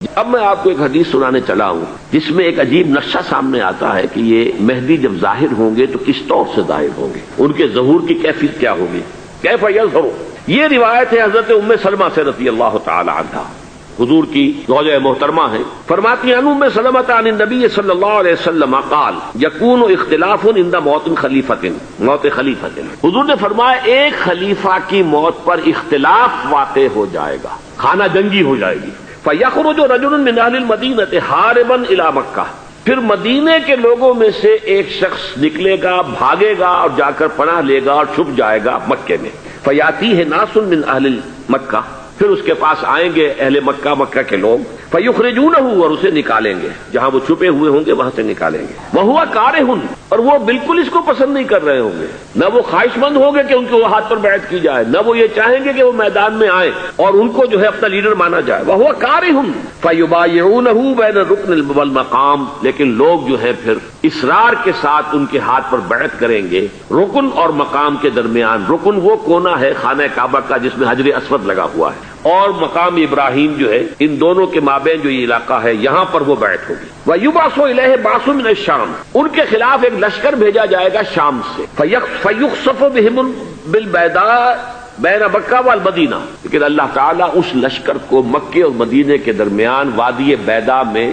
اب میں آپ کو ایک حدیث سنانے چلا ہوں جس میں ایک عجیب نقشہ سامنے آتا ہے کہ یہ مہدی جب ظاہر ہوں گے تو کس طور سے ظاہر ہوں گے، ان کے ظہور کی کیفیت کیا ہوگی، کیف یظہر۔ یہ روایت ہے حضرت ام سلمہ سے رضی اللہ تعالی عنہا، حضور کی زوجہ محترمہ ہیں، فرماتی ہیں ام سلمہ عن النبی صلی اللہ علیہ وسلم قال یکون اختلاف عند موت خلیفۃ، موت خلیفۃ، حضور نے فرمایا ایک خلیفہ کی موت پر اختلاف واقع ہو جائے گا، خانہ جنگی ہو جائے گی۔ فَيَخْرُجُ رَجُلٌ مِّنْ أَهْلِ الْمَدِينَةِ حَارِبًا إِلَىٰ مَكَّةَ، پھر مدینے کے لوگوں میں سے ایک شخص نکلے گا، بھاگے گا اور جا کر پناہ لے گا اور چھپ جائے گا مکے میں۔ فَيَأْتِيهِ نَاسٌ مِّنْ أَهْلِ مَكَّةِ، پھر اس کے پاس آئیں گے اہل مکہ، مکہ کے لوگ، فَيُخْرِجُونَهُ، اور اسے نکالیں گے، جہاں وہ چھپے ہوئے ہوں گے وہاں سے نکالیں گے۔ وَهُوَ كَارِهٌ، اور وہ بالکل اس کو پسند نہیں کر رہے ہوں گے، نہ وہ خواہش مند ہوں گے کہ ان کے وہ ہاتھ پر بیعت کی جائے، نہ وہ یہ چاہیں گے کہ وہ میدان میں آئیں اور ان کو جو ہے اپنا لیڈر مانا جائے۔ وَهُوَ كَارِهٌ فَيُبَايِعُونَهُ بَيْنَ الرُّكْنِ وَالْمَقَامِ، لیکن لوگ جو ہے پھر اصرار کے ساتھ ان کے ہاتھ پر بیعت کریں گے رکن اور مقام کے درمیان۔ رکن وہ کونا ہے خانہ کعبہ کا جس میں حجر اسود لگا ہوا ہے، اور مقام ابراہیم جو ہے، ان دونوں کے مابین جو یہ علاقہ ہے یہاں پر وہ بیعت ہوگی۔ وَيُبْعَثُ إِلَيْهِ بَعْثٌ مِّنَ الشَّامِ، ان کے خلاف ایک لشکر بھیجا جائے گا شام سے۔ فَيُخْسَفُ بِهِمْ بِالْبَيْضَاءِ بین مکہ والمدینہ، لیکن اللہ تعالیٰ اس لشکر کو مکے اور مدینے کے درمیان وادی بیضاء میں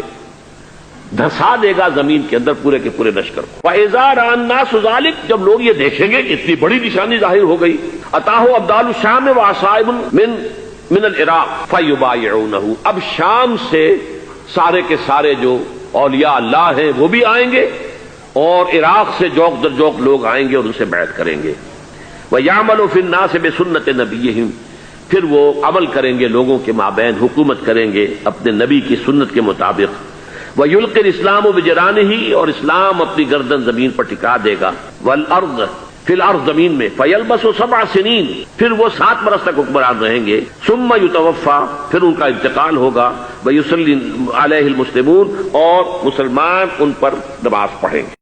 دھسا دے گا زمین کے اندر، پورے کے پورے لشکر کو۔ وَإِذَا رَأَى النَّاسُ ذَلِكَ، جب لوگ یہ دیکھیں گے کہ اتنی بڑی نشانی ظاہر ہو گئی، أَتَاهُ أَبْدَالُ الشَّامِ وَعَصَائِبٌ مِّنَ الْعِرَاقِ فَيُبَايِعُونَهُ، اب شام سے سارے کے سارے جو اولیاء اللہ ہیں وہ بھی آئیں گے، اور عراق سے جوق در جوق لوگ آئیں گے اور ان سے بیعت کریں گے۔ وَيَعْمَلُ فِي النَّاسِ بِسُنَّةِ نَبِيِّهِمْ، پھر وہ عمل کریں گے لوگوں کے مابین، حکومت کریں گے اپنے نبی کی سنت کے مطابق۔ وَيُلْقِي الْإِسْلَامُ بِجَرَانِهِ، اور اسلام اپنی گردن زمین پر ٹکا دے گا۔ وَالْأَرْضِ، فی الارض، زمین میں۔ فَيَلْبَسُ 7 سنین، پھر وہ 7 برس تک حکمران رہیں گے۔ ثُمَّ يُتَوَفَّى، پھر ان کا انتقال ہوگا۔ وَيُصَلِّي عَلَيْهِ الْمُسْلِمُونَ، اور مسلمان ان پر نماز پڑھیں گے۔